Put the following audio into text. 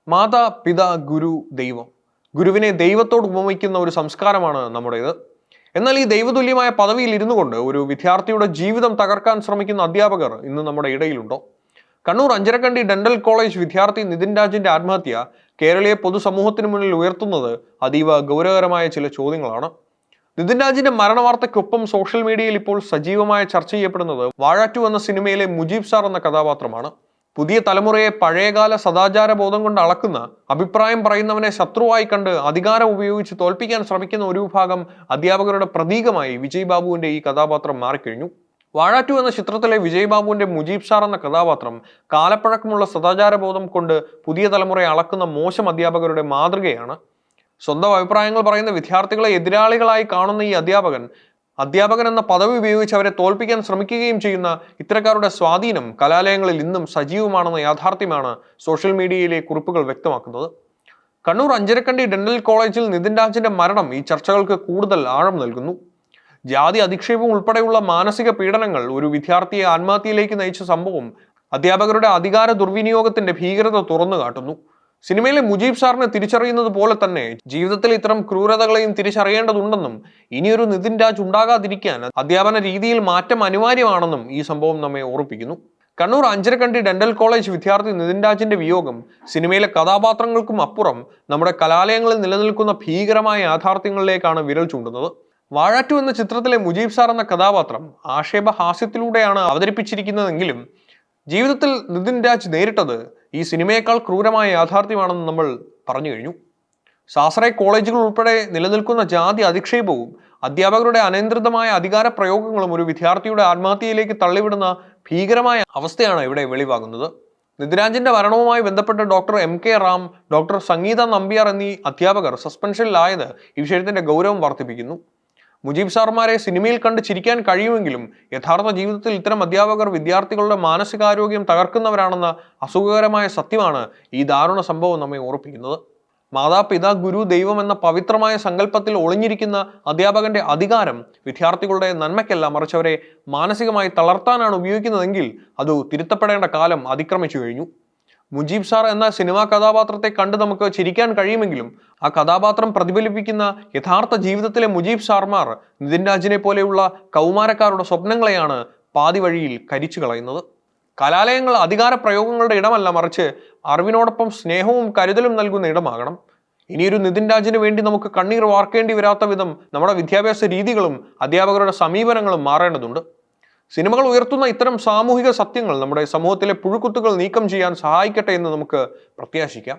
മാതാ പിതാ ഗുരു ദൈവം. ഗുരുവിനെ ദൈവത്തോട് ഉപമിക്കുന്ന ഒരു സംസ്കാരമാണ് നമ്മുടേത്. എന്നാൽ ഈ ദൈവതുല്യമായ പദവിയിൽ ഇരുന്നു കൊണ്ട് ഒരു വിദ്യാർത്ഥിയുടെ ജീവിതം തകർക്കാൻ ശ്രമിക്കുന്ന അധ്യാപകർ ഇന്ന് നമ്മുടെ ഇടയിലുണ്ടോ? കണ്ണൂർ അഞ്ചരക്കണ്ടി ഡെന്റൽ കോളേജ് വിദ്യാർത്ഥി നിതിൻ രാജിന്റെ ആത്മഹത്യ കേരളീയ പൊതുസമൂഹത്തിന് മുന്നിൽ ഉയർത്തുന്നത് അതീവ ഗൗരവകരമായ ചില ചോദ്യങ്ങളാണ്. നിതിൻ രാജിന്റെ മരണവാർത്തയ്ക്കൊപ്പം സോഷ്യൽ മീഡിയയിൽ ഇപ്പോൾ സജീവമായ ചർച്ച ചെയ്യപ്പെടുന്നത് വാഴ 2 എന്ന സിനിമയിലെ മുജീബ് സാർ എന്ന കഥാപാത്രമാണ്. പുതിയ തലമുറയെ പഴയകാല സദാചാര ബോധം കൊണ്ട് അളക്കുന്ന, അഭിപ്രായം പറയുന്നവനെ ശത്രുവായി കണ്ട് അധികാരം ഉപയോഗിച്ച് തോൽപ്പിക്കാൻ ശ്രമിക്കുന്ന ഒരു വിഭാഗം അധ്യാപകരുടെ പ്രതീകമായി വിജയ് ബാബുവിന്റെ ഈ കഥാപാത്രം മാറിക്കഴിഞ്ഞു. വാഴ 2 എന്ന ചിത്രത്തിലെ വിജയ് ബാബുവിന്റെ മുജീബ് സാർ എന്ന കഥാപാത്രം കാലപ്പഴക്കമുള്ള സദാചാര ബോധം കൊണ്ട് പുതിയ തലമുറയെ അളക്കുന്ന മോശം അധ്യാപകരുടെ മാതൃകയാണ്. സ്വന്തം അഭിപ്രായങ്ങൾ പറയുന്ന വിദ്യാർത്ഥികളെ എതിരാളികളായി കാണുന്ന ഈ അധ്യാപകൻ എന്ന പദവി ഉപയോഗിച്ച് അവരെ തോൽപ്പിക്കാൻ ശ്രമിക്കുകയും ചെയ്യുന്ന ഇത്തരക്കാരുടെ സ്വാധീനം കലാലയങ്ങളിൽ ഇന്നും സജീവമാണെന്ന യാഥാർത്ഥ്യമാണ് സോഷ്യൽ മീഡിയയിലെ കുറിപ്പുകൾ വ്യക്തമാക്കുന്നത്. കണ്ണൂർ അഞ്ചരക്കണ്ടി ഡെന്റൽ കോളേജിൽ നിതിൻ രാജിന്റെ മരണം ഈ ചർച്ചകൾക്ക് കൂടുതൽ ആഴം നൽകുന്നു. ജാതി അധിക്ഷേപം ഉൾപ്പെടെയുള്ള മാനസിക പീഡനങ്ങൾ ഒരു വിദ്യാർത്ഥിയെ ആത്മഹത്യയിലേക്ക് നയിച്ച സംഭവം അധ്യാപകരുടെ അധികാര ദുർവിനിയോഗത്തിന്റെ ഭീകരത തുറന്നു കാട്ടുന്നു. സിനിമയിലെ മുജീബ് സാറിനെ തിരിച്ചറിയുന്നത് പോലെ തന്നെ ജീവിതത്തിൽ ഇത്തരം ക്രൂരതകളെയും തിരിച്ചറിയേണ്ടതുണ്ടെന്നും ഇനിയൊരു നിതിൻ രാജ് ഉണ്ടാകാതിരിക്കാൻ അധ്യാപന രീതിയിൽ മാറ്റം അനിവാര്യമാണെന്നും ഈ സംഭവം നമ്മെ ഓർപ്പിക്കുന്നു. കണ്ണൂർ അഞ്ചരക്കണ്ടി ഡെന്റൽ കോളേജ് വിദ്യാർത്ഥി നിതിൻ രാജിന്റെ വിയോഗം സിനിമയിലെ കഥാപാത്രങ്ങൾക്കും അപ്പുറം നമ്മുടെ കലാലയങ്ങളിൽ നിലനിൽക്കുന്ന ഭീകരമായ യാഥാർത്ഥ്യങ്ങളിലേക്കാണ് വിരൽ ചൂണ്ടുന്നത്. വാഴ 2 എന്ന ചിത്രത്തിലെ മുജീബ് സാർ എന്ന കഥാപാത്രം ആക്ഷേപഹാസ്യത്തിലൂടെയാണ് അവതരിപ്പിച്ചിരിക്കുന്നതെങ്കിലും ജീവിതത്തിൽ നിതിൻ രാജ് നേരിട്ടത് ഈ സിനിമയേക്കാൾ ക്രൂരമായ യാഥാർത്ഥ്യമാണെന്ന് നമ്മൾ പറഞ്ഞു കഴിഞ്ഞു. സ്വാശ്രയ കോളേജുകൾ ഉൾപ്പെടെ നിലനിൽക്കുന്ന ജാതി അധിക്ഷേപവും അധ്യാപകരുടെ അനിയന്ത്രിതമായ അധികാര പ്രയോഗങ്ങളും ഒരു വിദ്യാർത്ഥിയുടെ ആത്മഹത്യയിലേക്ക് തള്ളിവിടുന്ന ഭീകരമായ അവസ്ഥയാണ് ഇവിടെ വെളിവാകുന്നത്. നിതിൻ രാജിന്റെ മരണവുമായി ബന്ധപ്പെട്ട് ഡോക്ടർ MK റാം, ഡോക്ടർ സംഗീത നമ്പ്യാർ എന്നീ അധ്യാപകർ സസ്പെൻഷനിലായത് ഈ വിഷയത്തിന്റെ ഗൗരവം വർദ്ധിപ്പിക്കുന്നു. മുജീബ് സാർമാരെ സിനിമയിൽ കണ്ട് ചിരിക്കാൻ കഴിയുമെങ്കിലും യഥാർത്ഥ ജീവിതത്തിൽ ഇത്തരം അധ്യാപകർ വിദ്യാർത്ഥികളുടെ മാനസികാരോഗ്യം തകർക്കുന്നവരാണെന്ന അസുഖകരമായ സത്യമാണ് ഈ ദാരുണ സംഭവം നമ്മെ ഓർപ്പിക്കുന്നത്. മാതാപിതാ ഗുരു ദൈവം എന്ന പവിത്രമായ സങ്കല്പത്തിൽ ഒളിഞ്ഞിരിക്കുന്ന അധ്യാപകന്റെ അധികാരം വിദ്യാർത്ഥികളുടെ നന്മയ്ക്കല്ല, മറിച്ച് അവരെ മാനസികമായി തളർത്താനാണ് ഉപയോഗിക്കുന്നതെങ്കിൽ അത് തിരുത്തപ്പെടേണ്ട കാലം അതിക്രമിച്ചു കഴിഞ്ഞു. മുജീബ് സാർ എന്ന സിനിമാ കഥാപാത്രത്തെ കണ്ട് നമുക്ക് ചിരിക്കാൻ കഴിയുമെങ്കിലും ആ കഥാപാത്രം പ്രതിഫലിപ്പിക്കുന്ന യഥാർത്ഥ ജീവിതത്തിലെ മുജീബ് സാർമാർ നിതിൻ രാജിനെ പോലെയുള്ള കൗമാരക്കാരുടെ സ്വപ്നങ്ങളെയാണ് പാതി വഴിയിൽ കരിച്ചു കളയുന്നത്. കലാലയങ്ങൾ അധികാര പ്രയോഗങ്ങളുടെ ഇടമല്ല, മറിച്ച് അറിവിനോടൊപ്പം സ്നേഹവും കരുതലും നൽകുന്ന ഇടമാകണം. ഇനിയൊരു നിതിൻ രാജിന് വേണ്ടി നമുക്ക് കണ്ണീർ വാർക്കേണ്ടി വരാത്ത വിധം നമ്മുടെ വിദ്യാഭ്യാസ രീതികളും അധ്യാപകരുടെ സമീപനങ്ങളും മാറേണ്ടതുണ്ട്. സിനിമകൾ ഉയർത്തുന്ന ഇത്തരം സാമൂഹിക സത്യങ്ങൾ നമ്മുടെ സമൂഹത്തിലെ പുഴുക്കുത്തുകൾ നീക്കം ചെയ്യാൻ സഹായിക്കട്ടെ എന്ന് നമുക്ക് പ്രത്യാശിക്കാം.